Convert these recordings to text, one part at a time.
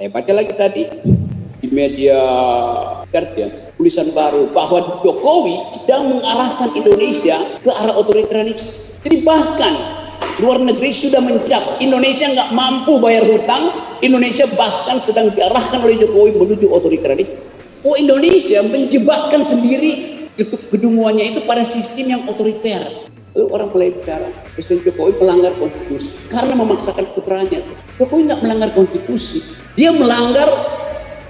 Saya baca lagi tadi di media Guardian, tulisan baru bahwa Jokowi sedang mengarahkan Indonesia ke arah otoritarianis. Jadi bahkan luar negeri sudah mencap Indonesia nggak mampu bayar hutang, Indonesia bahkan sedang diarahkan oleh Jokowi menuju otoritarianis. Oh, Indonesia menjebakkan sendiri kedunguannya itu pada sistem yang otoriter. Lalu orang mulai bicara Presiden Jokowi melanggar konstitusi karena memaksakan putranya. Jokowi nggak melanggar konstitusi, dia melanggar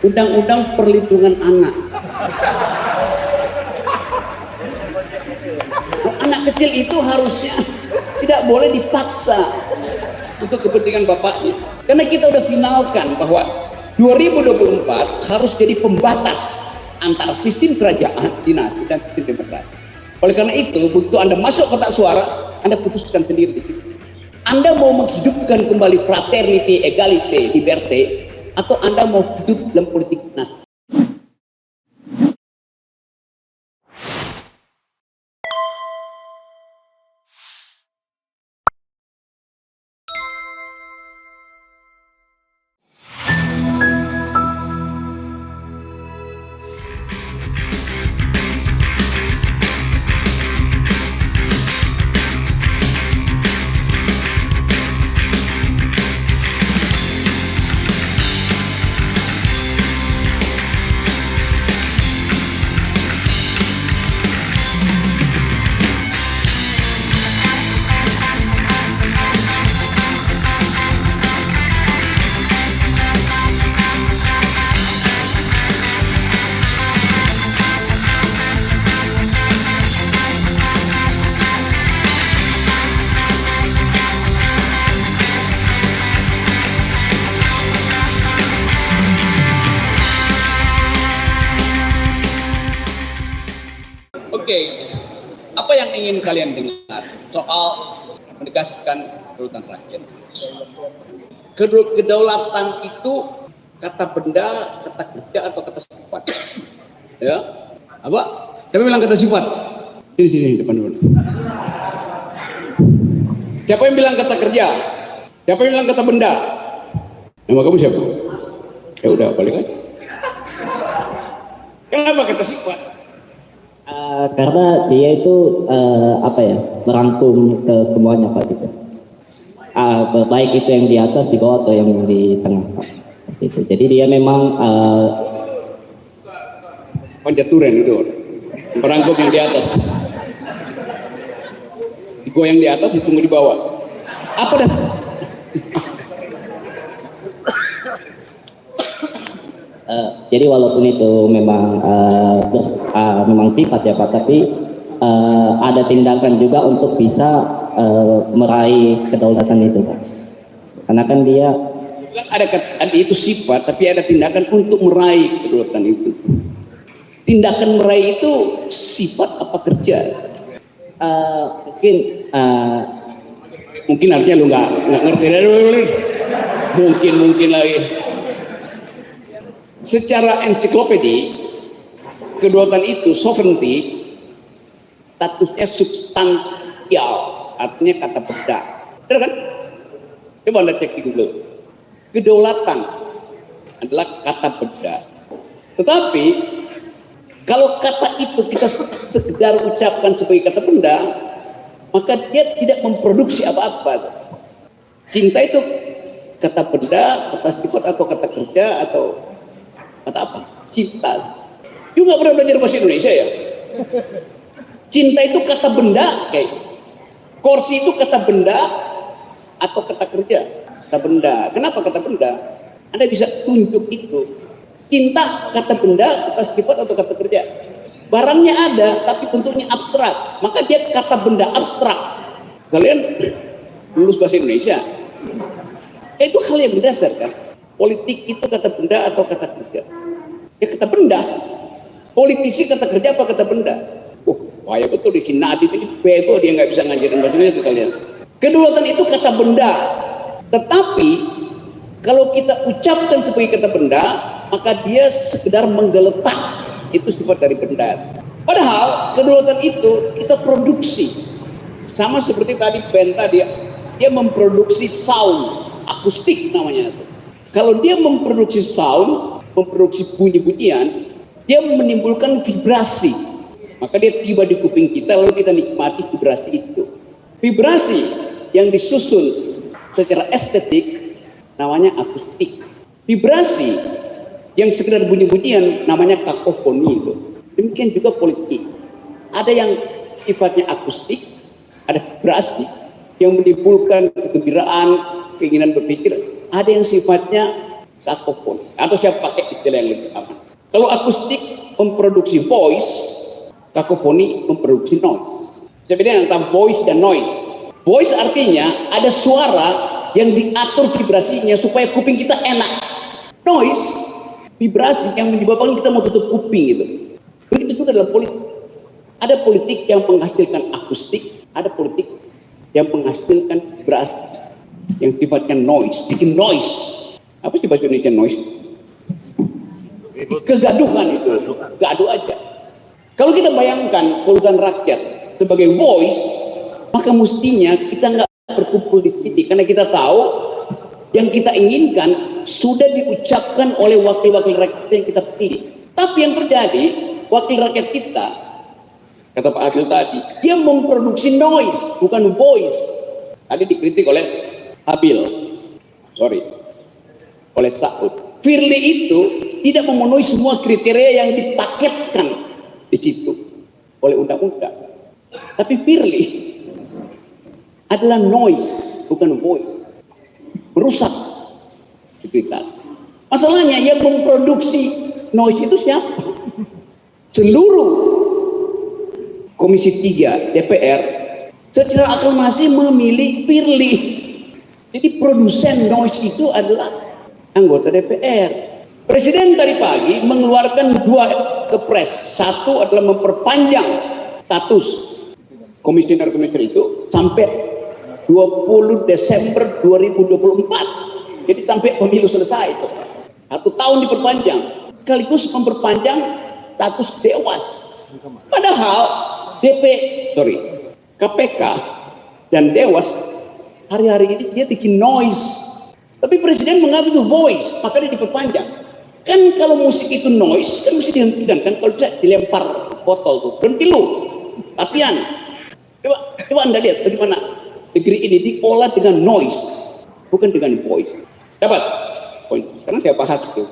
Undang-Undang Perlindungan Anak. Anak kecil itu harusnya tidak boleh dipaksa untuk kepentingan bapaknya. Karena kita udah finalkan bahwa 2024 harus jadi pembatas antara sistem kerajaan, dinasti, dan sistem demokrasi. Oleh karena itu, begitu Anda masuk kotak suara, Anda putuskan sendiri. Anda mau menghidupkan kembali fraternity, egalite, liberté, atau Anda mau hidup dalam politik dinasti. Oke, apa yang ingin kalian dengar soal menegaskan kedaulatan rakyat? Kedaulatan itu kata benda, kata kerja, atau kata sifat? Ya, apa? Siapa bilang kata sifat? Sini depan dulu. Siapa yang bilang kata kerja? Siapa yang bilang kata benda? Nama kamu siapa? Ya udah, balik aja. Kenapa kata sifat? Karena dia itu merangkum ke semuanya Pak gitu. Baik itu yang di atas, di bawah, atau yang di tengah Pak. Gitu. Jadi dia memang Panjaturen itu merangkum yang di atas, digoyang di atas, ditunggu di bawah. Apa dasar? Jadi walaupun itu memang memang sifat ya Pak, tapi ada tindakan juga untuk bisa meraih kedaulatan itu Pak. Karena kan dia ada itu sifat, tapi ada tindakan untuk meraih kedaulatan itu. Tindakan meraih itu sifat apa kerja? Mungkin artinya lu nggak ngerti. Mungkin lagi. Secara ensiklopedi, kedaulatan itu sovereignty, statusnya substansial, artinya kata benda. Benar kan? Coba Anda cek di Google. Kedaulatan adalah kata benda. Tetapi kalau kata itu kita sekedar ucapkan sebagai kata benda, maka dia tidak memproduksi apa-apa. Cinta itu kata benda, kata sifat, atau kata kerja, atau kata apa? Cinta. You nggak pernah belajar bahasa Indonesia ya? Cinta itu kata benda, kayak kursi itu kata benda atau kata kerja? Kata benda. Kenapa kata benda? Anda bisa tunjuk itu. Cinta kata benda, kata sifat, atau kata kerja. Barangnya ada, tapi bentuknya abstrak. Maka dia kata benda abstrak. Kalian lulus bahasa Indonesia? Itu hal yang mendasar kan? Politik itu kata benda atau kata kerja? Ya kata benda. Politisi kata kerja apa kata benda? Wah betul di sini Nadiem ini bego, dia nggak bisa ngajarin bahasa Indonesia kalian. Kedaulatan itu kata benda. Tetapi kalau kita ucapkan sebagai kata benda, maka dia sekedar menggeletak. Itu sifat dari benda. Padahal kedaulatan itu kita produksi. Sama seperti tadi band tadi, dia memproduksi sound, akustik namanya itu. Kalau dia memproduksi sound, memproduksi bunyi-bunyian, dia menimbulkan vibrasi. Maka dia tiba di kuping kita, lalu kita nikmati vibrasi itu. Vibrasi yang disusun secara estetik namanya akustik. Vibrasi yang sekedar bunyi-bunyian namanya kakofoni itu. Demikian juga politik. Ada yang sifatnya akustik, ada vibrasi yang menimbulkan kegembiraan, keinginan berpikir. Ada yang sifatnya kakofoni, atau saya pakai istilah yang lebih aman. Kalau akustik memproduksi voice, kakofoni memproduksi noise. Saya bedakan antara voice dan noise. Voice artinya ada suara yang diatur vibrasinya supaya kuping kita enak. Noise, vibrasi yang menyebabkan kita mau tutup kuping gitu. Begitu juga dalam politik. Ada politik yang menghasilkan akustik, ada politik yang menghasilkan vibrasi yang sifatnya noise, bikin noise. Apa sih bahasa Indonesia noise? Kegaduhan itu, gaduh aja. Kalau kita bayangkan keluhan rakyat sebagai voice, maka mestinya kita nggak berkumpul di sini, karena kita tahu yang kita inginkan sudah diucapkan oleh wakil-wakil rakyat yang kita pilih. Tapi yang terjadi, wakil rakyat kita, kata Pak Abil tadi, dia memproduksi noise, bukan voice. Tadi dikritik oleh Abil, oleh Saud. Firly itu tidak memenuhi semua kriteria yang dipaketkan di situ oleh undang-undang. Tapi Firly adalah noise, bukan voice. Merusak integritas. Masalahnya yang memproduksi noise itu siapa? Seluruh Komisi 3 DPR secara aklamasi memilih Firly. Jadi produsen noise itu adalah anggota DPR. Presiden tadi pagi mengeluarkan 2 kepres. Satu adalah memperpanjang status komisioner-komisioner itu sampai 20 Desember 2024. Jadi sampai pemilu selesai itu. 1 tahun diperpanjang. Sekaligus memperpanjang status Dewas. Padahal KPK dan Dewas hari-hari ini dia bikin noise. Tapi presiden menganggap itu voice, maka dia diperpanjang. Kan kalau musik itu noise, kan mesti dihentikan. Kan kalau tidak dilempar botol tuh, berhenti lu, latihan. Coba Anda lihat bagaimana negeri ini diolah dengan noise, bukan dengan voice. Dapat? Poin. Karena saya bahas itu.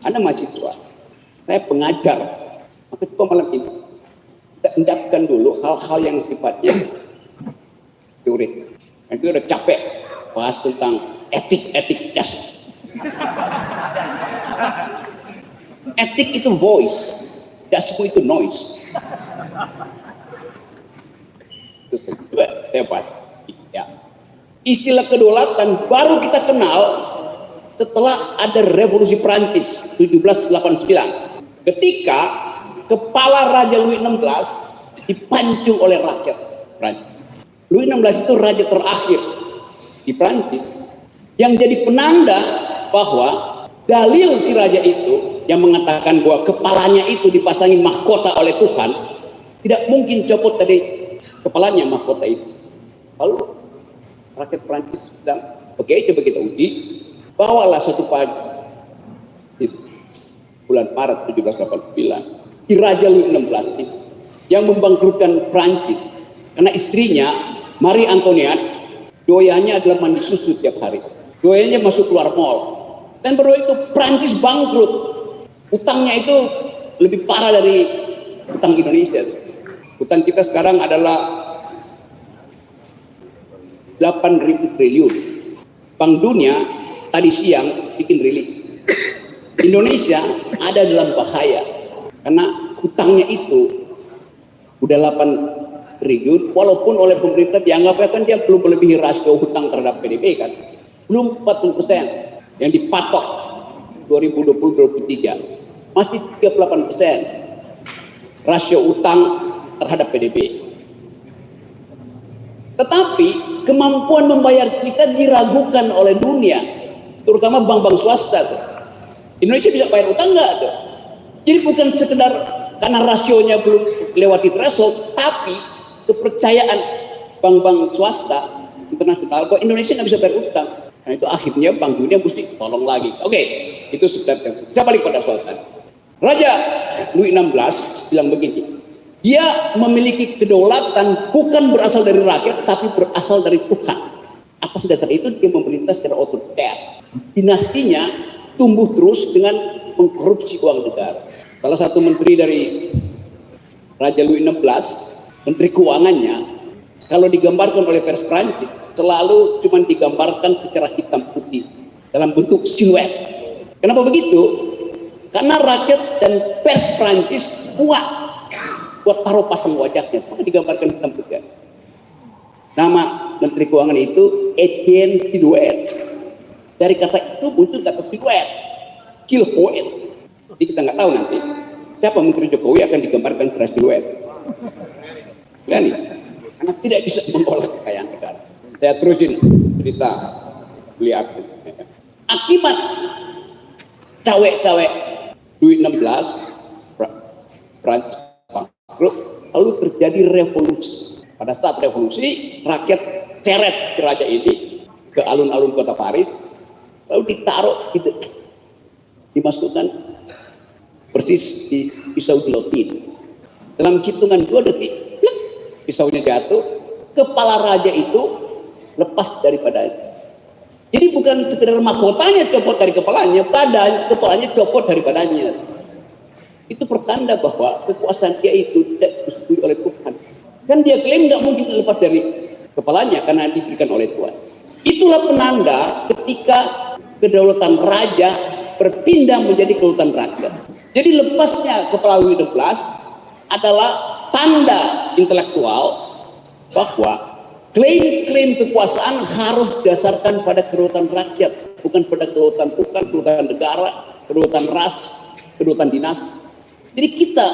Anda mahasiswa, saya pengajar. Maka coba malam ini kita endapkan dulu hal-hal yang sifatnya teori. Itu udah capek bahas tentang etik dasar. Etik itu voice, dasmu itu noise. Coba saya bahas. Ya. Istilah kedaulatan baru kita kenal setelah ada revolusi Prancis 1789. Ketika kepala Raja Louis XVI dipancung oleh rakyat Prancis. Louis XVI itu raja terakhir di Prancis yang jadi penanda bahwa dalil si raja itu yang mengatakan bahwa kepalanya itu dipasangi mahkota oleh Tuhan, tidak mungkin copot dari kepalanya mahkota itu. Lalu rakyat Prancis bilang, oke, coba kita uji. Bawalah satu pagi di bulan Maret 1789 si Raja Louis XVI yang membangkrutkan Prancis karena istrinya Marie Antoinette doyanya adalah mandi susu tiap hari. Doyanya masuk keluar mall. Dan berdua itu Prancis bangkrut. Utangnya itu lebih parah dari utang Indonesia. Utang kita sekarang adalah 8.000 triliun. Bank Dunia tadi siang bikin rilis. Indonesia ada dalam bahaya karena hutangnya itu udah 8 triliun, walaupun oleh pemerintah dianggapnya kan dia belum melebihi rasio hutang terhadap PDB kan, belum 40% yang dipatok 2020-2023 masih 38% rasio utang terhadap PDB. Tetapi kemampuan membayar kita diragukan oleh dunia, terutama bank-bank swasta tuh. Indonesia bisa bayar utang nggak tuh? Jadi bukan sekedar karena rasionya belum lewati threshold, tapi kepercayaan bank-bank swasta internasional bahwa Indonesia nggak bisa bayar utang. Nah itu akhirnya Bank Dunia mesti tolong lagi. Oke, itu sebenarnya. Saya balik pada soal tadi. Raja Louis XVI bilang begini, dia memiliki kedaulatan bukan berasal dari rakyat, tapi berasal dari Tuhan. Atas dasar itu dia memerintah secara otoriter. Dinastinya tumbuh terus dengan mengkorupsi uang negara. Salah satu menteri dari Raja Louis XVI, menteri keuangannya, kalau digambarkan oleh pers Prancis, selalu cuma digambarkan secara hitam putih dalam bentuk siluet. Kenapa begitu? Karena rakyat dan pers Prancis buat taruh pasang wajahnya, maka digambarkan hitam putih. Nama menteri keuangan itu Etienne Silouet. Dari kata itu muncul kata siluet, Silhouette. Jadi kita nggak tahu nanti siapa menteri Jokowi akan digambarkan secara siluet. Kan? Karena tidak bisa mengolah kekayaan negara. Saya terusin cerita beliau. Akibat cawe-cawe Louis XVI, Prancis bangkrut, lalu terjadi revolusi. Pada saat revolusi, rakyat seret ke raja ini ke alun-alun kota Paris, lalu ditaruh, dimasukkan persis di pisau gilotin. Dalam hitungan 2 detik, pisaunya jatuh, kepala raja itu lepas daripadanya. Jadi bukan sekedar mahkotanya copot dari kepalanya, kepalanya copot dari badannya. Itu pertanda bahwa kekuasaan dia itu tidak disetujui oleh Tuhan. Kan dia klaim nggak mungkin lepas dari kepalanya karena diberikan oleh Tuhan. Itulah penanda ketika kedaulatan raja berpindah menjadi kedaulatan rakyat. Jadi lepasnya kepala Louis XVI adalah tanda intelektual bahwa klaim-klaim kekuasaan harus didasarkan pada kedaulatan rakyat, bukan pada kedaulatan Tuhan, kedaulatan negara, kedaulatan ras, kedaulatan dinasti. Jadi kita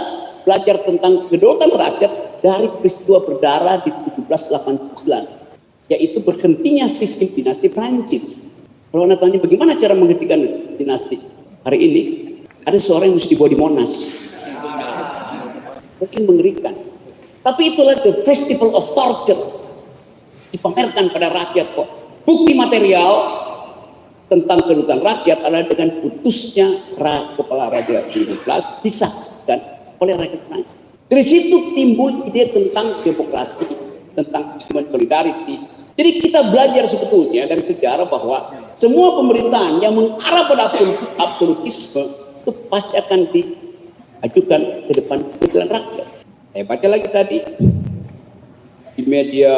belajar tentang kedaulatan rakyat dari peristiwa berdarah di 1789, yaitu berhentinya sistem dinasti Prancis. Kalau Anda tanya bagaimana cara menghentikan dinasti hari ini, ada seorang yang mesti dibawa di Monas. Mungkin mengerikan. Tapi itulah the festival of torture. Dipamerkan pada rakyat kok. Bukti material tentang kedaulatan rakyat adalah dengan putusnya kepala Raja Louis XVI disaksikan oleh rakyat Prancis. Dari situ timbul ide tentang demokrasi, tentang human solidarity. Jadi kita belajar sebetulnya dari sejarah bahwa semua pemerintahan yang mengarah pada absolutisme itu pasti akan diajukan ke depan kedaulatan rakyat. Saya baca lagi tadi di media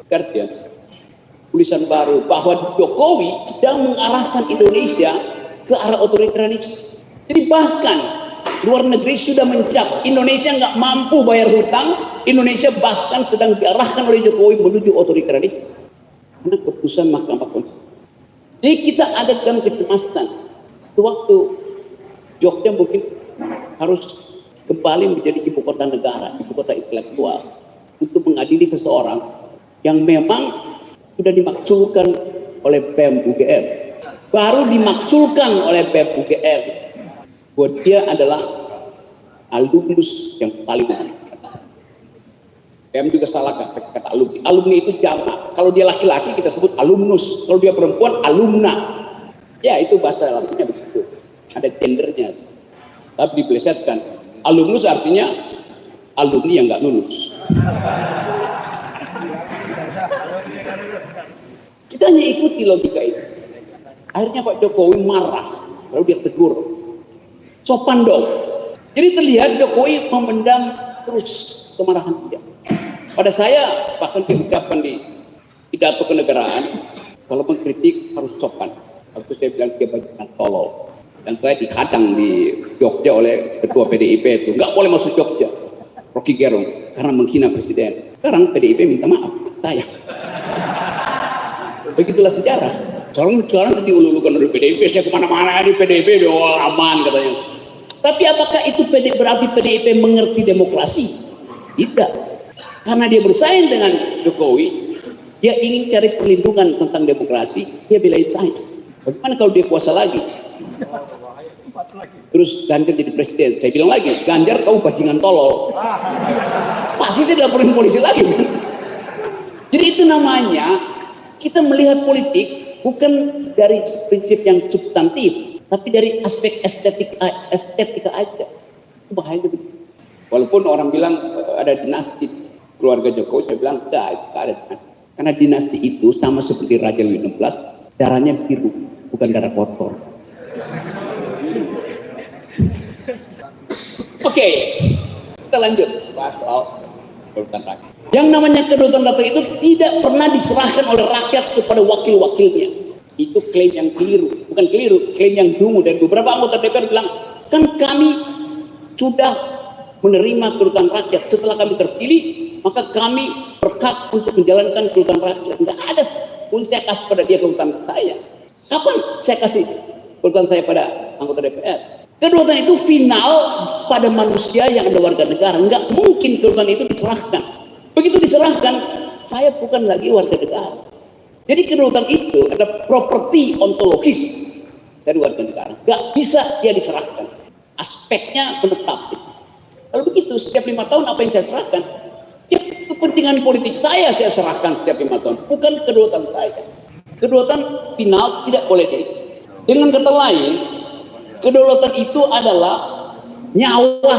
Guardian tulisan baru bahwa Jokowi sedang mengarahkan Indonesia ke arah otoritarianisme. Jadi bahkan luar negeri sudah mencap Indonesia nggak mampu bayar hutang, Indonesia bahkan sedang diarahkan oleh Jokowi menuju otoritarianisme karena keputusan Mahkamah Konstitusi. Jadi kita ada dalam kecemasan. Waktu Jogja mungkin harus kembali menjadi ibu kota negara, ibu kota intelektual untuk mengadili seseorang yang memang sudah dimaksulkan oleh BEM UGM, baru dimaksulkan oleh BEM UGM bahwa dia adalah alumnus yang paling mahal. BEM juga salah kata alumni. Alumni itu jamak. Kalau dia laki-laki kita sebut alumnus, kalau dia perempuan alumna. Ya itu bahasa latinnya begitu. Ada gendernya. Tapi dipelesetkan. Alumnus artinya alumni yang nggak lulus. Kita hanya ikuti logika itu. Akhirnya Pak Jokowi marah, lalu dia tegur. Sopan dong. Jadi terlihat Jokowi memendam terus kemarahan dia. Pada saya bahkan diucapkan di pidato kenegaraan, kalau mengkritik harus sopan. Waktu saya bilang dia bagian tolol. Dan saya dikadang di Jogja oleh ketua PDIP itu, nggak boleh masuk Jogja, Rocky Gerung, karena menghina presiden. Sekarang PDIP minta maaf, saya. Begitulah sejarah. Sekarang diulu-ulukan oleh PDIP, saya kemana-mana di PDIP, aman katanya. Tapi apakah itu berarti PDIP mengerti demokrasi? Tidak. Karena dia bersaing dengan Jokowi, dia ingin cari perlindungan tentang demokrasi, dia belain saya. Bagaimana kalau dia kuasa lagi? Terus Ganjar jadi presiden, saya bilang lagi, Ganjar kau bajingan tolol. Pasti saya dilaporin polisi lagi. Jadi itu namanya kita melihat politik Bukan dari prinsip yang substantif, tapi dari aspek estetika aja. Itu bahaya begitu. Walaupun orang bilang ada dinasti keluarga Jokowi, saya bilang tidak ada dinasti. Karena dinasti itu sama seperti Raja Louis XVI, darahnya biru, bukan darah kotor. Oke, kita lanjut bahas soal kedaulatan rakyat. Yang namanya kedaulatan rakyat itu tidak pernah diserahkan oleh rakyat kepada wakil-wakilnya. Itu klaim yang keliru, bukan keliru, klaim yang dungu. Dan beberapa anggota DPR bilang, kan kami sudah menerima kedaulatan rakyat. Setelah kami terpilih, maka kami berhak untuk menjalankan kedaulatan rakyat. Tidak ada pun saya kasih pada dia kedaulatan saya. Kapan saya kasih kedaulatan saya pada anggota DPR? Kedaulatan itu final pada manusia yang ada warga negara. Enggak mungkin kedaulatan itu diserahkan. Begitu diserahkan, saya bukan lagi warga negara. Jadi kedaulatan itu adalah properti ontologis dari warga negara. Enggak bisa dia diserahkan. Aspeknya menetap. Kalau begitu, setiap 5 tahun apa yang saya serahkan? Ya, kepentingan politik saya serahkan setiap 5 tahun. Bukan kedaulatan saya. Kedaulatan final tidak boleh jadi. Dengan kata lain, kedaulatan itu adalah nyawa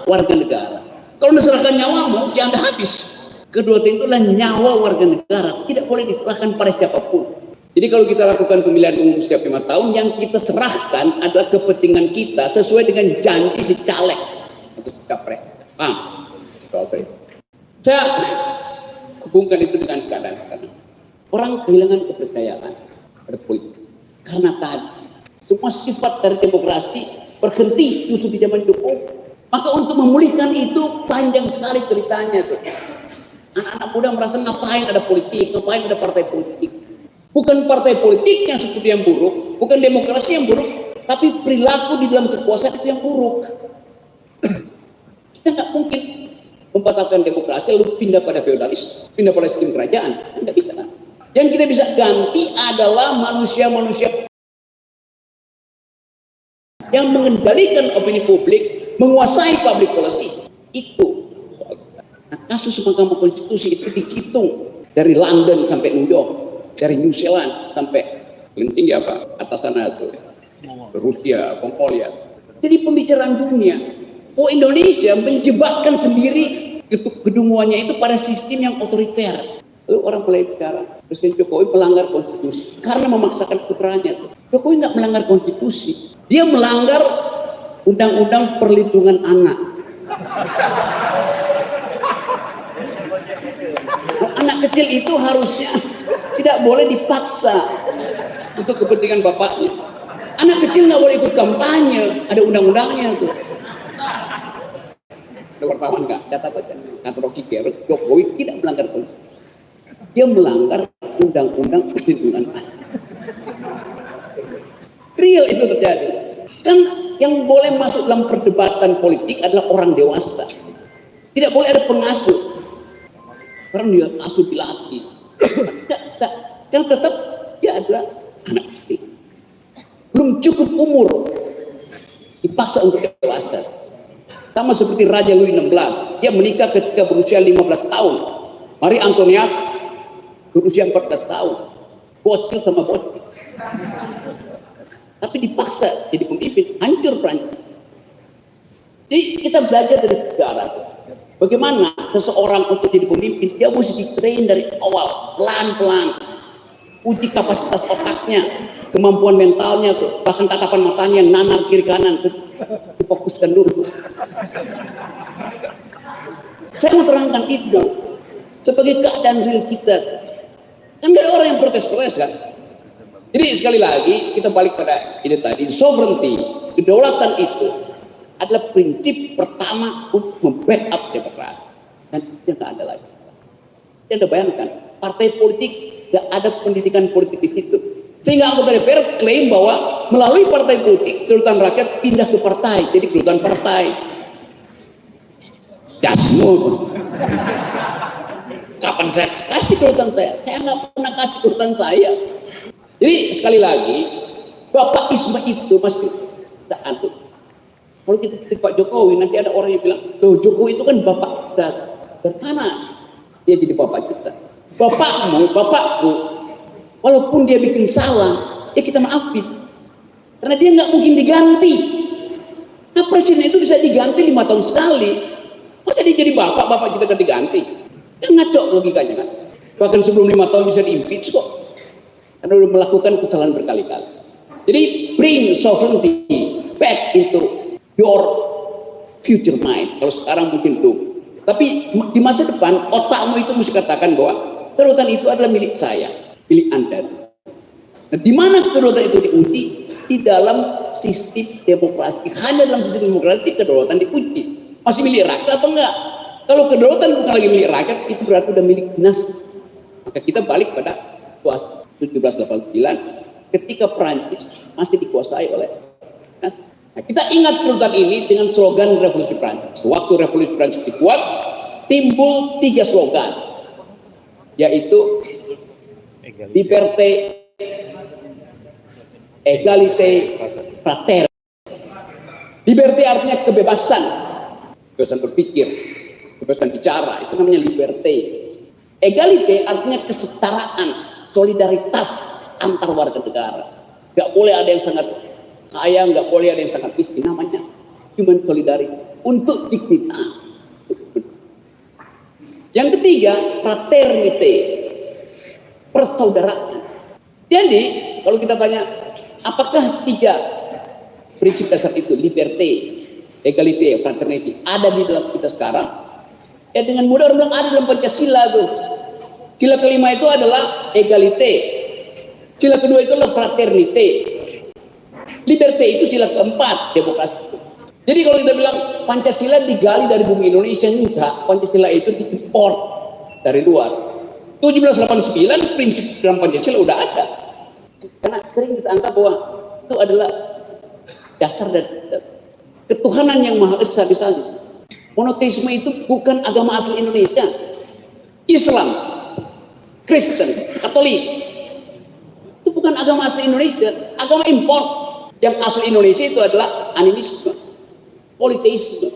warga negara. Kalau diserahkan nyawamu, ya Anda habis. Kedaulatan itu adalah nyawa warga negara, tidak boleh diserahkan pada siapapun. Jadi kalau kita lakukan pemilihan umum setiap 5 tahun, yang kita serahkan adalah kepentingan kita sesuai dengan janji si caleg atau si capres. Paham? Oke. Saya hubungkan itu dengan keadaan sekarang. Orang kehilangan kepercayaan pada politik karena tadi semua sifat dari demokrasi berhenti justru di zaman Jokowi. Maka untuk memulihkan itu panjang sekali ceritanya tuh. Anak-anak muda merasa ngapain ada politik, ngapain ada partai politik. Bukan partai politik yang seperti yang buruk, bukan demokrasi yang buruk, tapi perilaku di dalam kekuasaan itu yang buruk. Kita nggak mungkin membatalkan demokrasi lalu pindah pada feodalis, pindah pada sistem kerajaan. Nggak bisa kan? Yang kita bisa ganti adalah manusia-manusia yang mengendalikan opini publik, menguasai public policy. Itu. Nah, kasus Mahkamah Konstitusi itu dihitung dari London sampai New York, dari New Zealand sampai paling tinggi apa atas sana itu Rusia, Mongolia. Jadi pembicaraan dunia. Oh, Indonesia menjebakkan sendiri kedunguannya itu pada sistem yang otoriter. Lalu orang mulai bicara Presiden Jokowi melanggar konstitusi karena memaksakan putranya. Jokowi nggak melanggar konstitusi, dia melanggar undang-undang perlindungan anak. Anak kecil itu harusnya tidak boleh dipaksa untuk kepentingan bapaknya. Anak kecil nggak boleh ikut kampanye, ada undang-undangnya tuh. Ada wartawan nggak? Catat aja. Kata Rocky Gerung, Jokowi tidak melanggar konstitusi. Dia melanggar undang-undang perlindungan anak. Real itu terjadi. Kan yang boleh masuk dalam perdebatan politik adalah orang dewasa. Tidak boleh ada pengasuh. Karena dia asuh dilatih. Tidak bisa. Karena tetap dia adalah anak kecil. Belum cukup umur. Dipaksa untuk dewasa. Sama seperti Raja Louis XVI. Dia menikah ketika berusia 15 tahun. Marie Antoinette berusia 14 tahun. Bocil sama bocil. Tapi dipaksa jadi pemimpin. Hancur Prancis. Jadi kita belajar dari sejarah. Bagaimana seseorang untuk jadi pemimpin, dia mesti di-train dari awal, pelan-pelan. Uji kapasitas otaknya, kemampuan mentalnya, tuh, bahkan tatapan matanya, nanar kiri kanan, difokuskan dulu. Saya mau terangkan itu sebagai keadaan real kita. Kan gak ada orang yang protes-protes kan? Jadi sekali lagi kita balik pada ini tadi, sovereignty, kedaulatan itu adalah prinsip pertama untuk membackup demokrasi. Dan itu nggak ada lagi. Anda bayangkan, partai politik nggak ada pendidikan politik di situ. Sehingga anggota DPR klaim bahwa melalui partai politik kedaulatan rakyat pindah ke partai, jadi kedaulatan partai. Dasmu. Kapan saya kasih kedaulatan saya? Saya nggak pernah kasih kedaulatan saya. Jadi sekali lagi, Bapak-isme itu masih tak anut. Kalau kita kritik Pak Jokowi, nanti ada orang yang bilang, loh Jokowi itu kan bapak kita. Dari mana dia jadi bapak kita? Bapakmu, bapakku, Walaupun dia bikin salah, ya kita maafin. Karena dia nggak mungkin diganti. Nah presiden itu bisa diganti 5 tahun sekali. Masa dia jadi bapak kita ganti-ganti? Kan ngaco logikanya kan. Bahkan sebelum 5 tahun bisa di-impeach kok. Karena udah melakukan kesalahan berkali-kali. Jadi bring sovereignty back into your future mind. Kalau sekarang mungkin belum. Tapi di masa depan otakmu itu mesti katakan bahwa kedaulatan itu adalah milik saya, milik Anda. Nah, di mana kedaulatan itu diuji? Di dalam sistem demokrasi. Hanya dalam sistem demokrasi kedaulatan diuji. Masih milik rakyat apa enggak? Kalau kedaulatan bukan lagi milik rakyat, itu berarti udah milik dinasti. Maka kita balik pada 1789 ketika Prancis masih dikuasai oleh dinasti. Nah, kita ingat kedaulatan ini dengan slogan Revolusi Prancis. Waktu Revolusi Prancis dibuat, timbul 3 slogan, yaitu liberté, égalité, fraternité. Liberté artinya kebebasan berpikir, kebebasan bicara, itu namanya liberté. Égalité artinya kesetaraan, solidaritas antar warga negara. Gak boleh ada yang sangat kaya, nggak boleh ada yang sangat miskin, namanya human solidarity untuk dignitas. Yang ketiga, fraternité, persaudaraan. Jadi kalau kita tanya apakah 3 prinsip dasar itu, liberté, égalité, fraternité, ada di dalam kita sekarang? Ya dengan mudah orang bilang ada dalam Pancasila tuh. Sila kelima itu adalah égalité, sila kedua itu adalah fraternité. Liberté itu sila keempat, demokrasi. Jadi kalau kita bilang Pancasila digali dari bumi Indonesia, enggak. Pancasila itu diimpor dari luar. 1789 prinsip dalam Pancasila udah ada. Karena sering kita anggap bahwa itu adalah dasar dan ketuhanan yang maha esa misalnya. Monoteisme itu bukan agama asli Indonesia. Islam, Kristen, Katolik itu bukan agama asli Indonesia, agama impor. Yang asli Indonesia itu adalah animisme, politeisme,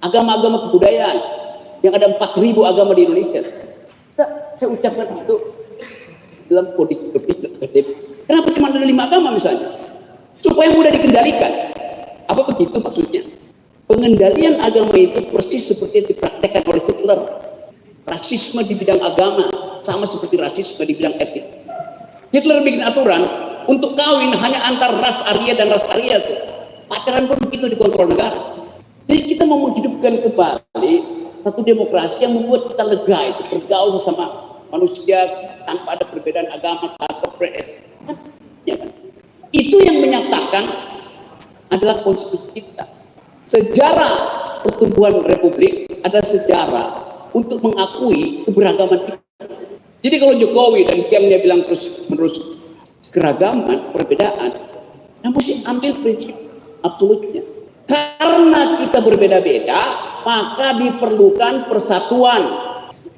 agama-agama kebudayaan yang ada 4.000 agama di Indonesia. Saya ucapkan itu dalam kondisi berpikir akademik. Kenapa cuma ada 5 agama misalnya? Supaya mudah dikendalikan. Apa begitu maksudnya? Pengendalian agama itu persis seperti yang dipraktekkan oleh Hitler. Rasisme di bidang agama sama seperti rasisme di bidang etik. Hitler bikin aturan untuk kawin hanya antar ras Arya dan ras Arya tuh. Pacaran pun begitu dikontrol negara. Jadi kita mau menghidupkan kembali satu demokrasi yang membuat kita lega itu bergaul sesama manusia tanpa ada perbedaan agama, tanpa ya kan? Itu yang menyatakan adalah konstitusi kita. Sejarah pertumbuhan republik adalah sejarah untuk mengakui keberagaman kita. Jadi kalau Jokowi dan gengnya bilang terus menerus keragaman, perbedaan, nah mesti ambil prinsip absolutnya. Karena kita berbeda-beda, maka diperlukan persatuan.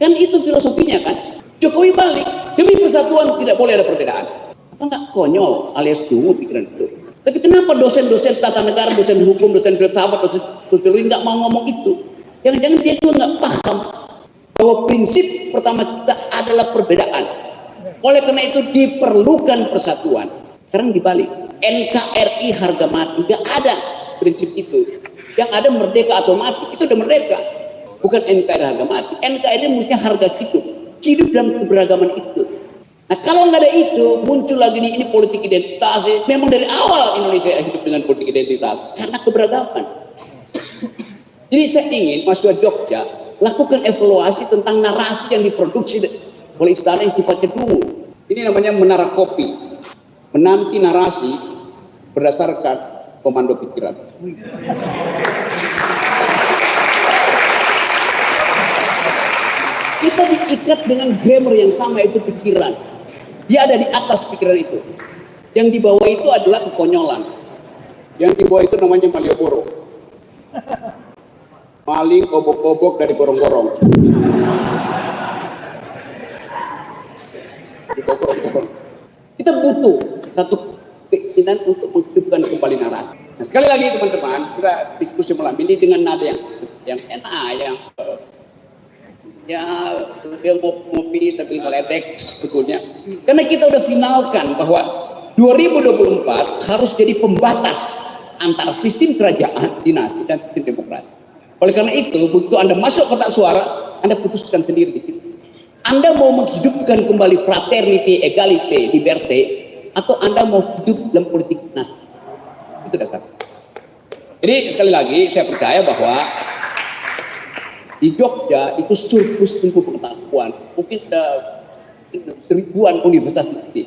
Kan itu filosofinya kan. Jokowi balik, demi persatuan tidak boleh ada perbedaan. Apa enggak konyol alias dungu pikiran itu? Tapi kenapa dosen-dosen tata negara, dosen hukum, dosen filsafat, dosen sosiologi nggak mau ngomong itu? Jangan-jangan dia juga nggak paham bahwa prinsip pertama kita adalah perbedaan. Oleh karena itu diperlukan persatuan. Sekarang dibalik, NKRI harga mati, nggak ada prinsip itu. Yang ada merdeka atau mati, itu udah merdeka. Bukan NKRI harga mati, NKRI mestinya harga hidup dalam keberagaman itu. Nah kalau nggak ada itu, muncul lagi ini politik identitas. Memang dari awal Indonesia hidup dengan politik identitas karena keberagaman. Jadi saya ingin mahasiswa Jogja lakukan evaluasi tentang narasi yang diproduksi oleh istana yang sifatnya dulu. Ini namanya menara kopi, menanti narasi berdasarkan komando pikiran. Kita diikat dengan grammar yang sama, itu pikiran. Dia ada di atas pikiran itu. Yang di bawah itu adalah kekonyolan. Yang di bawah itu namanya Malioboro. Maling obok-obok dari gorong-gorong. Kita butuh satu keinginan untuk menghidupkan kembali narasi. Nah, sekali lagi teman-teman, kita diskusi malam ini dengan nada yang enak, Ya, yang ngopi sambil ngeledek sebetulnya. Karena kita udah finalkan bahwa 2024 harus jadi pembatas antara sistem kerajaan, dinasti, dan sistem demokrasi. Oleh karena itu, begitu Anda masuk kotak suara, Anda putuskan sendiri di situ. Anda mau menghidupkan kembali fraternity, egalite, liberté, atau Anda mau hidup dalam politik dinasti. Itu dasar. Jadi sekali lagi saya percaya bahwa di Jogja itu surplus ilmu pengetahuan, mungkin ada seribuan universitas di.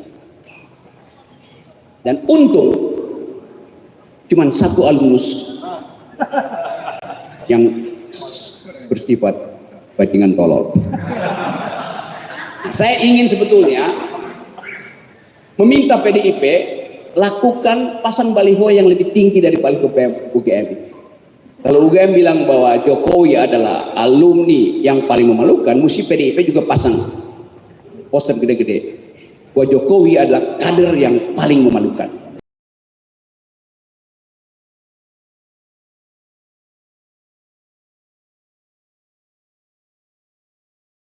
Dan untung cuma satu alumnus yang bersifat bajingan tolol. Saya ingin sebetulnya meminta PDIP lakukan pasang baliho yang lebih tinggi dari baliho UGM. Kalau UGM bilang bahwa Jokowi adalah alumni yang paling memalukan, mesti PDIP juga pasang poster gede-gede bahwa Jokowi adalah kader yang paling memalukan.